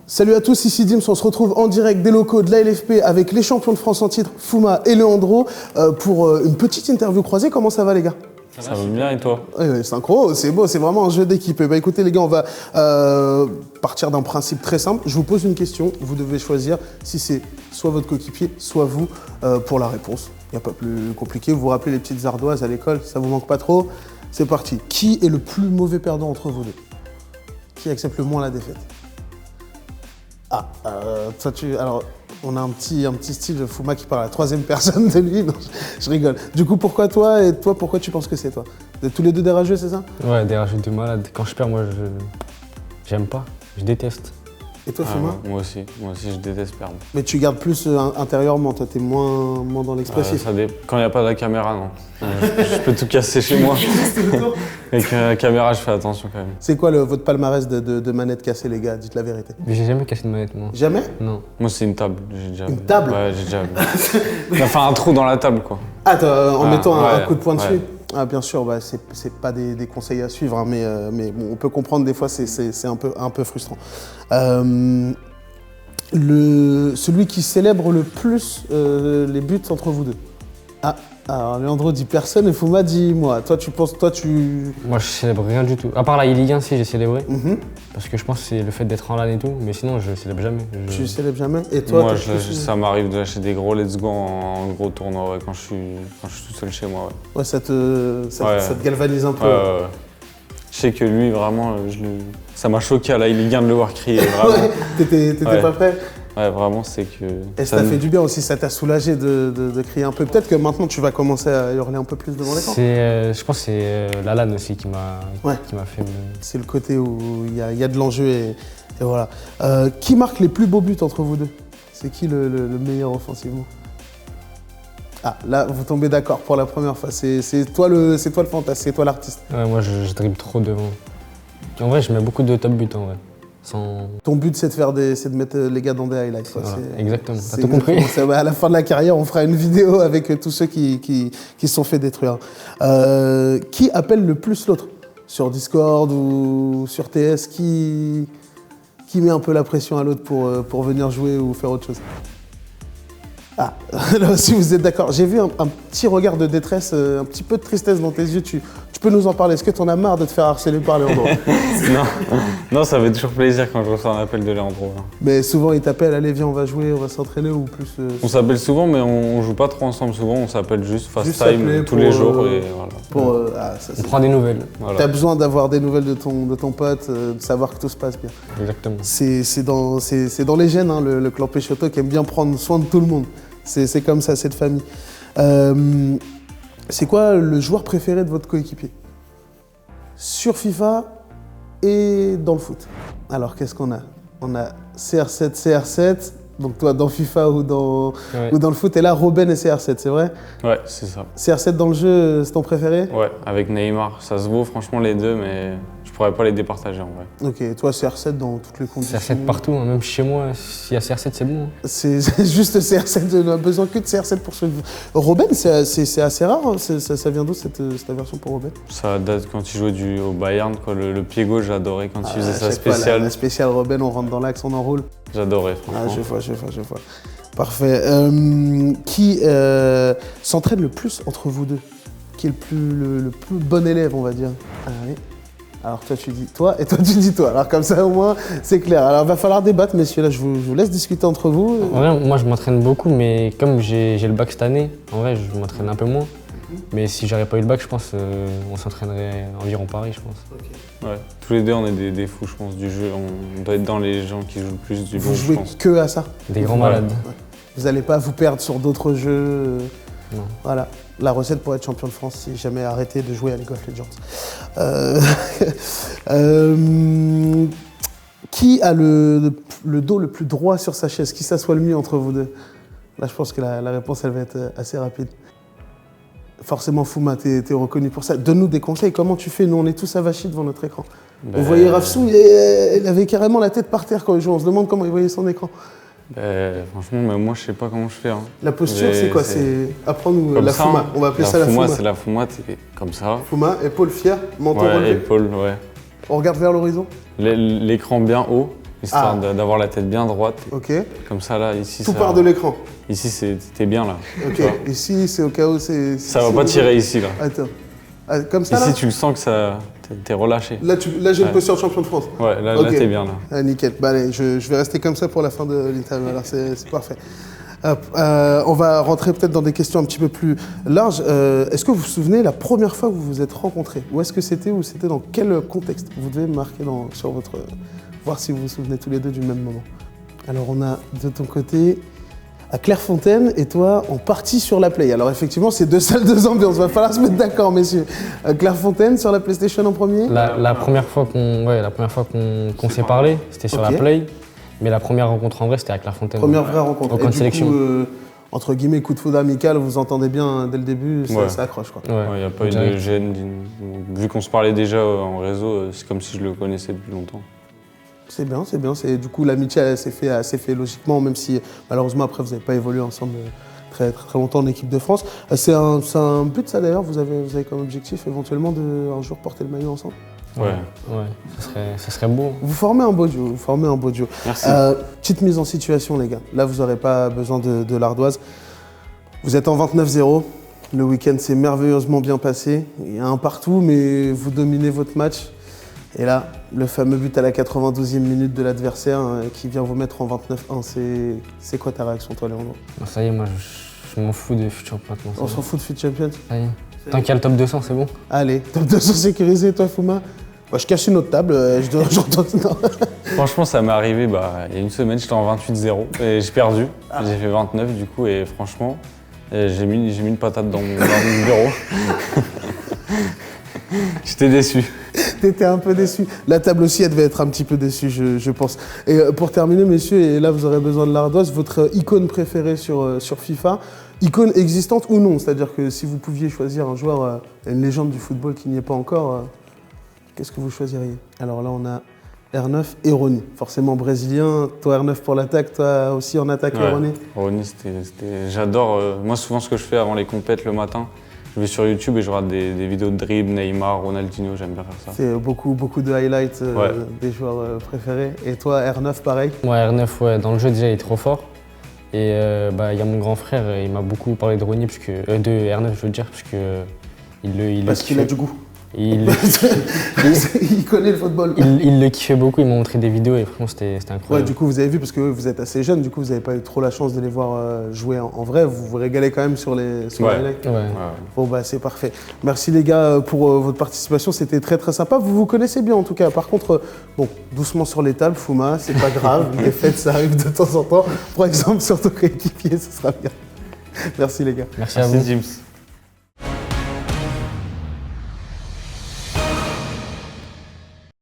Salut à tous, ici Dims, on se retrouve en direct des locaux de la LFP avec les champions de France en titre, Fouma et Leandro, pour une petite interview croisée. Comment ça va les gars? Ça va bien et toi? Synchro, c'est beau, c'est vraiment un jeu d'équipe. Bah écoutez les gars, on va partir d'un principe très simple. Je vous pose une question, vous devez choisir si c'est soit votre coéquipier, soit vous pour la réponse. Il n'y a pas plus compliqué, vous vous rappelez les petites ardoises à l'école, ça vous manque pas trop? C'est parti. Qui est le plus mauvais perdant entre vous deux? Qui accepte le moins la défaite? Alors, on a un petit style de Fouma qui parle à la troisième personne de lui. Non, je rigole. Du coup, pourquoi toi et toi, pourquoi tu penses que c'est toi? Vous êtes tous les deux des rageux, c'est ça? Ouais, des rageux de malade. Quand je perds, moi, j'aime pas. Je déteste. Et toi, Fouma? Ouais, moi aussi, je déteste perdre. Mais tu gardes plus intérieurement, toi, t'es moins dans l'expressif. Quand il n'y a pas la caméra, non. Je peux tout casser chez moi. Avec la caméra, je fais attention quand même. C'est quoi votre palmarès de manettes cassées, les gars? Dites la vérité. Mais j'ai jamais cassé de manette, moi. Jamais? Non. Moi, c'est une table. Une table? Ouais, j'ai déjà. Enfin, un trou dans la table, quoi. Ah, en mettant un coup de poing dessus? Ouais. Ah, bien sûr, bah, c'est pas des conseils à suivre, hein, mais bon, on peut comprendre des fois, c'est un peu frustrant. Celui qui célèbre le plus les buts entre vous deux. Ah, alors Leandro dit personne et Fouma dit moi. Toi, Moi, je célèbre rien du tout. À part la Ligue 1, si j'ai célébré. Mhm. Parce que je pense que c'est le fait d'être en LAN et tout. Mais sinon, je célèbre jamais. Tu célèbres jamais? Et toi, moi, ça m'arrive de lâcher des gros let's go en gros tournoi ouais, quand je suis tout seul chez moi. Ouais, ouais, ça te galvanise un peu. Je sais que lui, vraiment, ça m'a choqué à la Ligue 1 de le voir crier. Vraiment. Ouais, t'étais pas prêt? Ouais, vraiment, c'est que. Et ça t'a fait du bien aussi, ça t'a soulagé de crier un peu. Peut-être que maintenant tu vas commencer à hurler un peu plus devant l'écran. Je pense que c'est la LAN aussi qui m'a fait me... C'est le côté où il y a de l'enjeu et voilà. Qui marque les plus beaux buts entre vous deux? C'est qui le meilleur offensivement? Ah, là, vous tombez d'accord pour la première fois. C'est toi le fantasme, c'est toi l'artiste. Ouais, moi, je dribble trop devant. En vrai, je mets beaucoup de top buts, en vrai. Ton but, c'est de mettre les gars dans des highlights. Voilà, exactement, t'as tout compris. À la fin de la carrière, on fera une vidéo avec tous ceux qui se sont fait détruire. Qui appelle le plus l'autre? Sur Discord ou sur TS, qui met un peu la pression à l'autre pour venir jouer ou faire autre chose? Ah, là, si vous êtes d'accord. J'ai vu un petit regard de détresse, un petit peu de tristesse dans tes yeux. Tu peux nous en parler? Est-ce que tu en as marre de te faire harceler par Leandro? Non, ça fait toujours plaisir quand je reçois un appel de Leandro. Mais souvent, il t'appelle, allez, viens, on va jouer, on va s'entraîner ou plus On s'appelle souvent, mais on joue pas trop ensemble souvent. On s'appelle juste FaceTime tous les jours. Et voilà. On prend des nouvelles. Voilà. T'as besoin d'avoir des nouvelles de ton pote, de savoir que tout se passe bien. Exactement. C'est dans les gènes, hein, le clan Peixoto qui aime bien prendre soin de tout le monde. C'est comme ça, cette famille. C'est quoi le joueur préféré de votre coéquipier? Sur FIFA et dans le foot. Alors, qu'est-ce qu'on a? On a CR7, donc toi dans FIFA ou dans le foot, et là Robben et CR7, c'est vrai? Ouais, c'est ça. CR7 dans le jeu, c'est ton préféré? Ouais, avec Neymar. Ça se vaut franchement les deux, mais je pourrais pas les départager en vrai. Ok, toi CR7 dans toutes les conditions? CR7 partout, hein, même chez moi, s'il y a CR7, c'est bon. Hein. C'est juste CR7, on a besoin que de CR7 pour ce jeu. Robben, c'est assez rare, hein. Ça vient d'où cette version pour Robben? Ça date quand il jouait au Bayern, quoi. Le pied gauche, j'adorais quand il faisait sa spéciale. La spéciale Robben, on rentre dans l'axe, on enroule. J'adorais, franchement. Ah, je vois. Parfait. Qui s'entraîne le plus entre vous deux? Qui est le plus bon élève, on va dire? Allez. Alors toi tu dis toi et toi tu dis toi. Alors comme ça au moins c'est clair. Alors il va falloir débattre messieurs, là je vous laisse discuter entre vous. En vrai, moi je m'entraîne beaucoup mais comme j'ai le bac cette année, en vrai je m'entraîne un peu moins. Mais si j'aurais pas eu le bac, je pense on s'entraînerait environ pareil, je pense. Okay. Ouais, tous les deux on est des fous je pense du jeu. On doit être dans les gens qui jouent le plus du bon, je pense. Vous jouez que à ça? Des grands malades. Ouais. Vous n'allez pas vous perdre sur d'autres jeux? Non. Voilà. La recette pour être champion de France, c'est jamais arrêter de jouer à League of Legends. Qui a le dos le plus droit sur sa chaise? Qui s'assoit le mieux entre vous deux? Là, je pense que la réponse, elle va être assez rapide. Forcément, Fouma, t'es reconnu pour ça. Donne-nous des conseils. Comment tu fais? Nous, on est tous avachis devant notre écran. On voyait Rafsou, il avait carrément la tête par terre quand il jouait. On se demande comment il voyait son écran. Franchement, même moi, je sais pas comment je fais. Hein. La posture, c'est quoi? C'est apprendre la Fouma. Hein. On va appeler ça la Fouma. C'est la Fouma, t'es comme ça. Fouma, épaule fière, menton relevé. Épaule, ouais. On regarde vers l'horizon. L'écran bien haut histoire d'avoir la tête bien droite. Ok. Comme ça, là, ici, Tout part de l'écran. Ici, t'es bien, là. Ok. Tu vois. Ici, c'est au cas où c'est... Ça va pas tirer ici, là. Attends. Ah, comme ça, Ici, là tu le sens que ça... T'es relâché. Là, j'ai une Ouais. posture de champion de France. Ouais, là, Ok. t'es bien, là. Ah, nickel. Bah, allez, je vais rester comme ça pour la fin de l'interview. Alors, c'est parfait. Hop, on va rentrer peut-être dans des questions un petit peu plus larges. Est-ce que vous vous souvenez la première fois que vous vous êtes rencontrés? Où est-ce que c'était ou c'était dans quel contexte? Vous devez me marquer sur votre... voir si vous vous souvenez tous les deux du même moment. Alors, on a de ton côté à Clairefontaine et toi en partie sur la Play. Alors, effectivement, c'est 2 salles, 2 ambiances. Va falloir se mettre d'accord, messieurs. Clairefontaine sur la PlayStation en premier? La première fois qu'on s'est parlé, c'était sur Ok. la Play. Mais la première rencontre en vrai, c'était à Clairefontaine. Première vraie rencontre. Au camp de du sélection. coup, entre guillemets, coup de foudre amical, vous entendez bien dès le début, Ouais. ça accroche, quoi. Ouais. Il n'y a pas eu de Direct. gêne. Vu qu'on se parlait déjà en réseau, c'est comme si je le connaissais depuis longtemps. C'est bien, c'est bien. Du coup, l'amitié elle s'est fait logiquement, même si malheureusement après vous n'avez pas évolué ensemble très longtemps en équipe de France. C'est un but ça d'ailleurs. Vous avez comme objectif éventuellement de un jour porter le maillot ensemble. Ouais. Ouais, ça serait beau. Vous formez un beau duo. Merci. Petite mise en situation les gars. Là vous n'aurez pas besoin de l'ardoise. Vous êtes en 29-0. Le week-end s'est merveilleusement bien passé. Il y a un partout, mais vous dominez votre match. Et là, le fameux but à la 92e minute de l'adversaire qui vient vous mettre en 29-1, c'est quoi ta réaction, toi, Léandro? Bon, ça y est, moi, je m'en fous de Future maintenant. On s'en fout de Foot Champions? Ça y est. Tant qu'il y a le top 200, c'est bon. Allez, top 200 sécurisé, toi, Fouma? Bah, je cache une autre table, j'entends... Non. Franchement, ça m'est arrivé il y a une semaine, j'étais en 28-0 et j'ai perdu. J'ai fait 29 du coup et franchement, j'ai mis une patate dans mon bureau. J'étais déçu. T'étais un peu déçu. La table aussi, elle devait être un petit peu déçue, je pense. Et pour terminer, messieurs, et là vous aurez besoin de l'ardoise, votre icône préférée sur FIFA, icône existante ou non? C'est-à-dire que si vous pouviez choisir un joueur, une légende du football qui n'y est pas encore, qu'est-ce que vous choisiriez? Alors là, on a R9 et Rony. Forcément brésilien, toi R9 pour l'attaque, toi aussi en attaque Ouais. Rony. Rony, j'adore. Moi, souvent, ce que je fais avant les compètes le matin, je vais sur YouTube et je regarde des vidéos de dribble, Neymar, Ronaldinho, j'aime bien faire ça. C'est beaucoup de highlights Ouais. des joueurs préférés. Et toi, R9, pareil? Moi, R9, ouais, dans le jeu, déjà, il est trop fort. Et il y a mon grand frère, il m'a beaucoup parlé de Rony, de R9, je veux dire, parce que Parce qu'il a du goût. Il, Il connaît le football. il le kiffait beaucoup, il m'a montré des vidéos et franchement, c'était Ouais, incroyable. du coup, vous avez vu, parce que vous êtes assez jeune, du coup, vous n'avez pas eu trop la chance de les voir jouer en vrai. Vous vous régalez quand même sur les Ouais. highlights. Ouais. Ouais. Bon, bah, c'est parfait. Merci les gars pour votre participation, c'était très sympa. Vous vous connaissez bien en tout cas. Par contre, bon, doucement sur les tables, Fouma, c'est pas grave. Les fêtes, ça arrive de temps en temps. Par exemple, sur ton coéquipier, ce sera bien. Merci les gars. Merci à Merci vous. James.